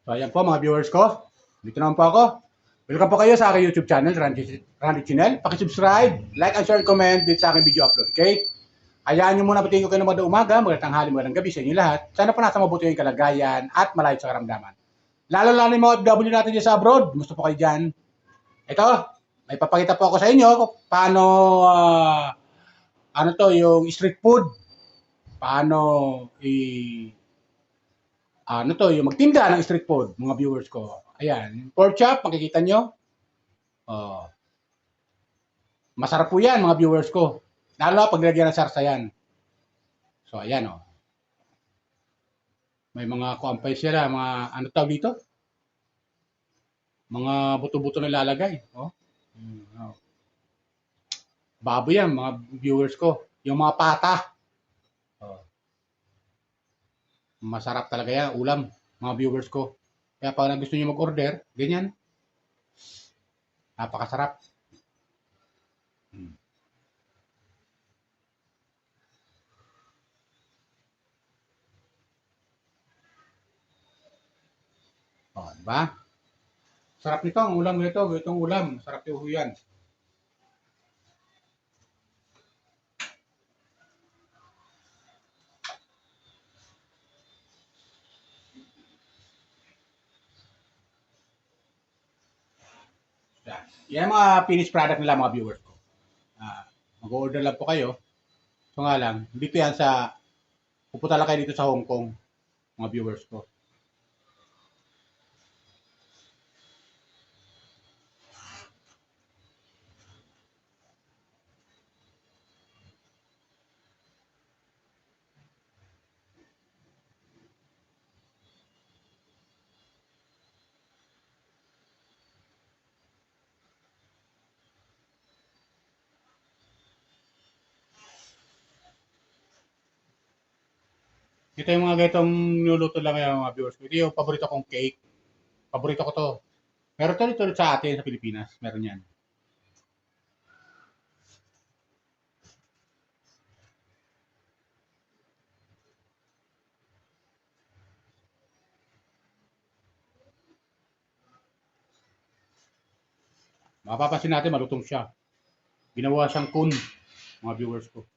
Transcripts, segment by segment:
So ayan po mga viewers ko. Dito naman po ako. Welcome po kayo sa aking YouTube channel, Randy Channel. Paki-subscribe, like and share, comment dito sa aking video upload. Okay? Hayaan nyo muna patingin ko kayo ng magandang umaga, magandang tanghali, magandang gabi sa inyo lahat. Sana po nasa mabuti yung kalagayan at malayo sa karamdaman. Lalo yung mga OFW natin dyan sa abroad. Gusto po kayo dyan. Ito, may papakita po ako sa inyo kung paano, yung street food. Paano yung magtinda ng street food, mga viewers ko. Ayan, pork chop, makikita nyo. Oh, masarap po yan, mga viewers ko. Lalo na pag nilagyan ng sarsa yan. So, ayan, oh. May mga kuampay sila, mga, ano tawag dito? Mga buto-buto na lalagay. Oh. Oh. Baboy yan, mga viewers ko. Yung mga pata. Oh. Masarap talaga yan, ulam, mga viewers ko. Kaya pag gusto niyo mag-order, ganyan. Napakasarap. Oh, diba? Sarap nito, ang ulam nito, itong ulam. Sarap yung yan. Yan mga finished product nila, mga viewers ko. Mag-order lang po kayo. So nga lang, dito yan sa, pupunta lang kayo dito sa Hong Kong, mga viewers ko. Ito yung mga ganitong niluluto lang yung mga viewers ko. Ito yung paborito kong cake. Paborito ko to. Meron to dito sa atin sa Pilipinas. Meron yan. Mapapansin natin malutong siya. Ginawa siyang kun, mga viewers ko.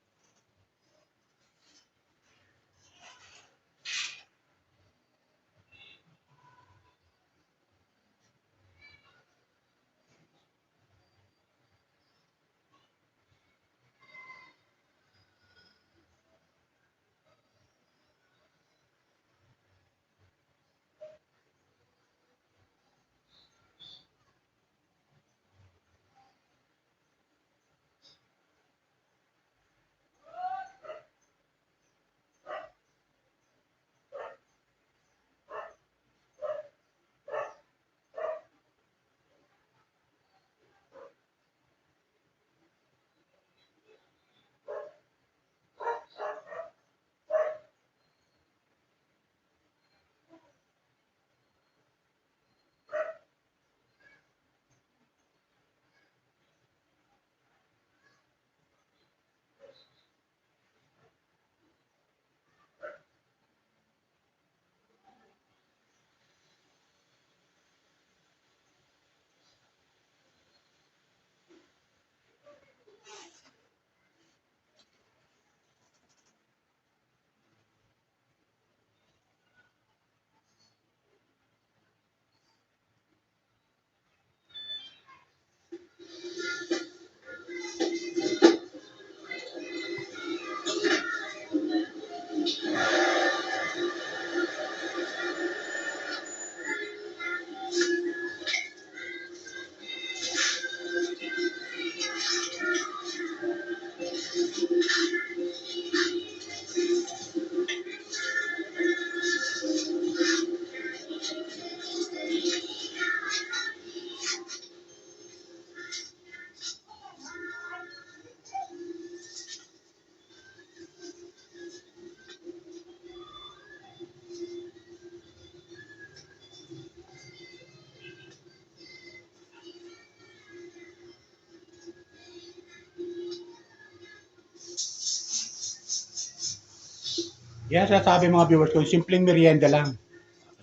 Yan sasabi mga viewers ko, simpleng merienda lang.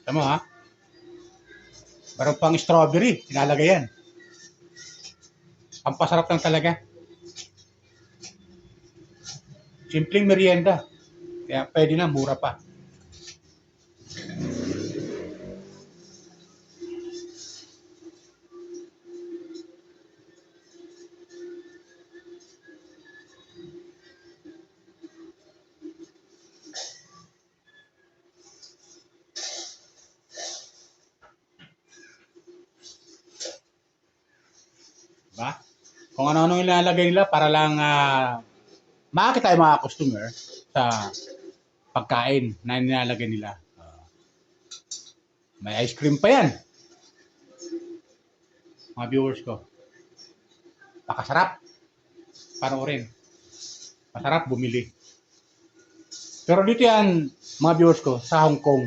Tama ha? Meron pang strawberry, sinalagay yan. Ang pasarap lang talaga. Simpleng merienda. Kaya pwede na, mura pa. Diba? Kung ano-ano ilalagay nila para lang makakita tayo mga customer sa pagkain na nilalagay nila. May ice cream pa yan. Mga viewers ko. Pakasarap. Panoorin. Masarap bumili. Pero dito yan, mga viewers ko, sa Hong Kong.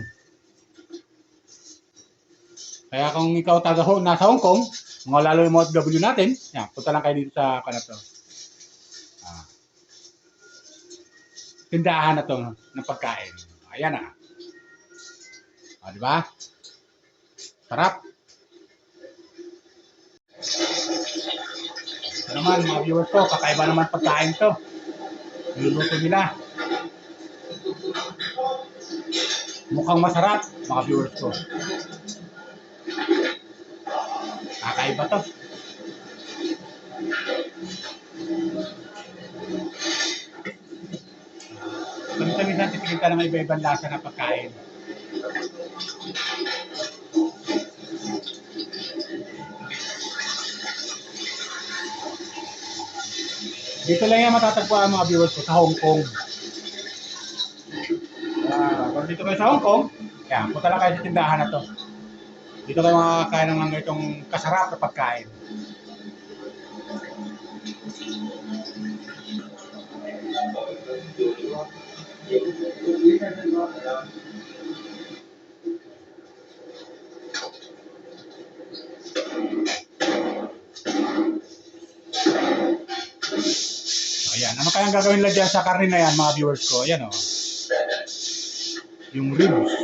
Kaya kung ikaw nasa Hong Kong, mga lalo yung mga OFW natin, yan, punta lang kayo dito sa kanato. Tindahan na to ng pagkain. Ayan na. Di ba? Sarap. Ito naman, mga viewers ko, kakaiba naman pagkain to. Niluluto nila. Mukhang masarap, mga viewers ko. Kakaiba to. Minsan titigil ka ng iba-ibang lasa na pagkain. Dito lang yan matatagpuan mga viewers ko sa Hong Kong. Kung dito kayo sa Hong Kong, yan, punta lang kayo sa tindahan na to. Dito kayo makakain ng mga itong kasarap na pagkain. Ayan, ano kayang gagawin nila dyan sa karne na yan mga viewers ko? Ayan o. Yung ribs.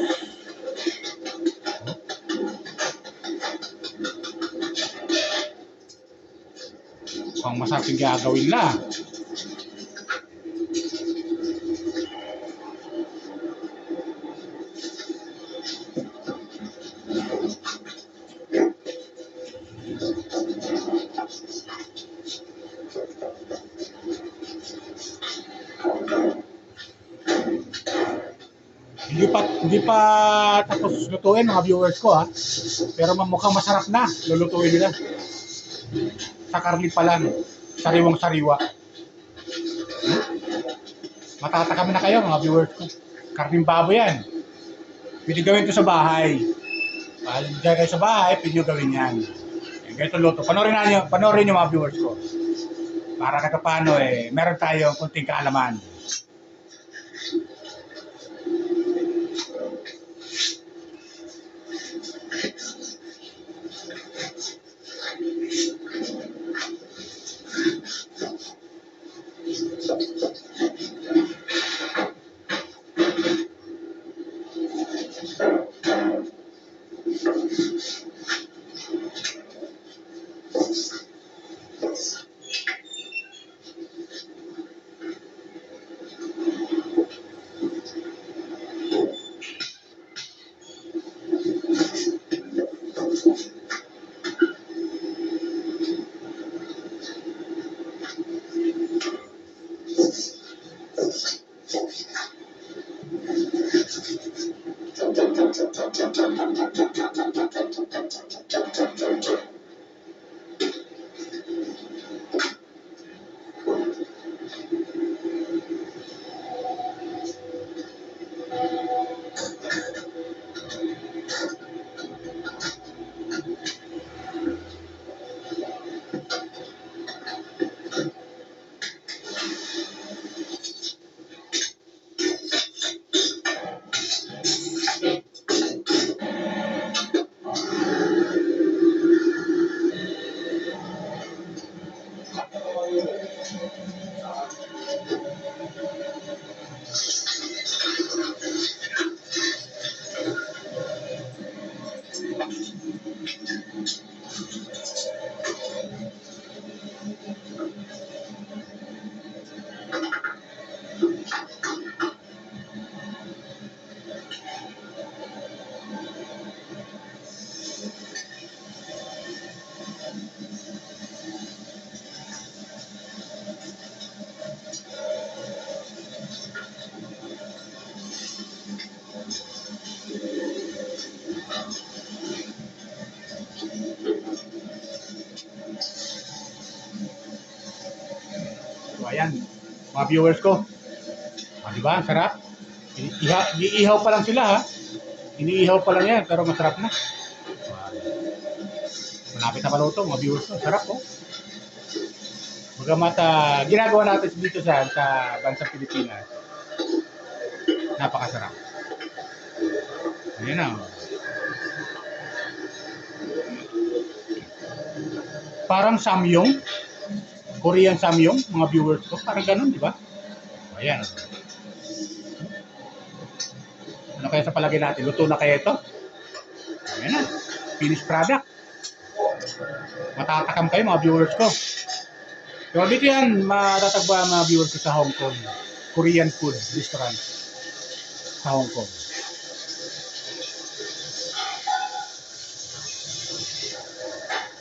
Kung masarap yung gagawin nila. Hindi pa tapos lutuin mga viewers ko ha. Pero mukhang masarap na lulutuin nila. Sa karne pa lang, sariwang sariwa. Matatakam na kayo mga viewers ko. Karning baboy yan. Pwede gawin ito sa bahay. Diyan kayo sa bahay, pwede nyo gawin yan. Ganito luto. Panoorin nyo mga viewers ko. Para kahit paano meron tayong kunting kaalaman. mga viewers ko. Di ba? Ang sarap. Iniihaw pa lang sila ha. Iniihaw pa lang yan, pero masarap na. Malapit na maluto, mga viewers ko. Sarap po. Bagamat ginagawa natin dito sa bansang Pilipinas, napakasarap. Ayan na. Parang samyong. Korean samyong, mga viewers ko. Parang ganun, di ba? Ayan. Ano kaya sa palagay natin? Luto na kaya ito? Ayan na. Finished product. Matatakam kayo, mga viewers ko. So, dito yan, matatagba mga viewers ko sa Hong Kong. Korean food restaurant sa Hong Kong.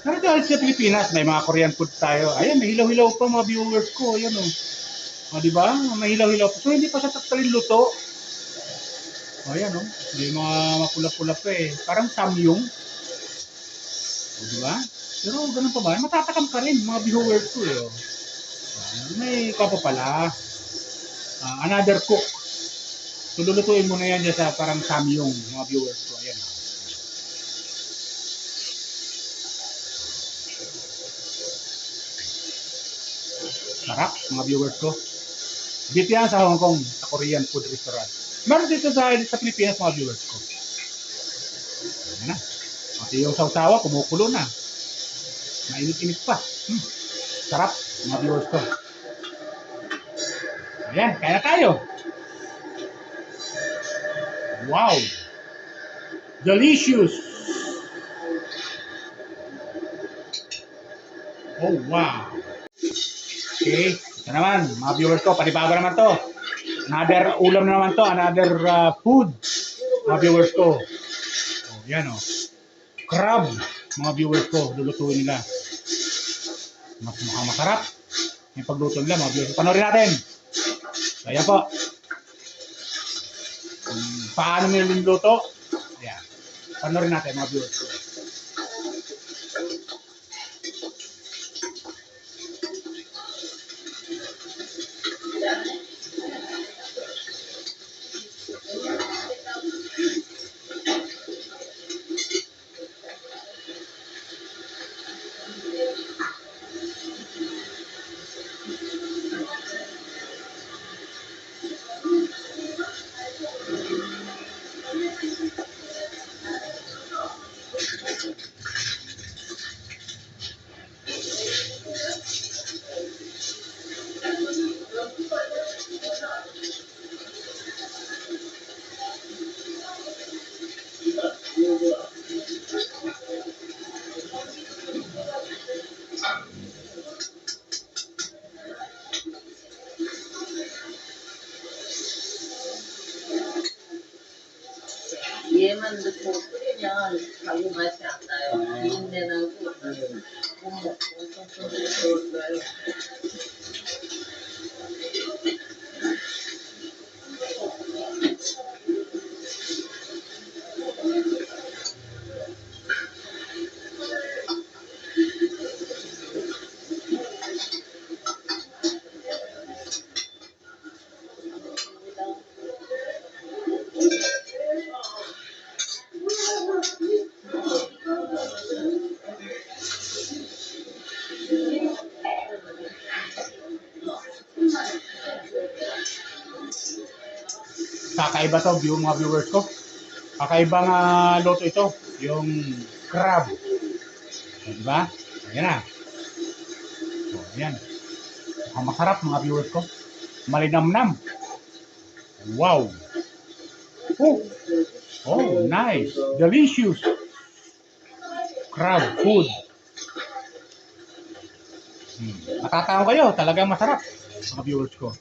Pero dahil sa Pilipinas, may mga Korean food tayo. Ayan, may hilaw-hilaw pa mga viewers ko. Ayan o. O, diba? May hilaw-hilaw pa. So, hindi pa siya totally luto. O, ayan o. May mga mapula-pula pa eh. Parang samyong. O, diba? Pero ganun pa ba? Matatakam ka rin mga viewers ko eh. O. May pa pala. Another cook. So, lulutuin mo na yan dyan sa parang samyong mga viewers ko. Ayan o. Sarap, mga viewers ko. Dito yan sa Hong Kong, sa Korean food restaurant. Meron dito sa Pilipinas, mga viewers ko. Ayan na. Pati yung sausawa, kumukulo na. Mainit-init pa. Sarap, mga viewers ko. Ayan, kaya na tayo. Wow! Delicious! Oh, wow! Okay, ito naman, mga viewers ko, panibago naman to. Another ulam na naman to, another food, mga viewers ko. Oh, yan oh. Crab, mga viewers ko, lulutuin nila. Mukhang masarap. Yung pagluto nila, mga viewers ko. Panorin natin. So, ayan po. Paano nila niluto? Ayan. Panorin natin, mga viewers ko. ये मन देखो यहाँ खाली मैच आता है 3 दिन Kakaiba to, mga viewers ko. Kakaibang luto ito, yung crab. Diba? Ayan na. So, ayan. Ang masarap, mga viewers ko. Malinamnam. Wow. Oh, oh, nice. Delicious. Crab food. Matatawag kayo, talagang masarap, mga viewers ko.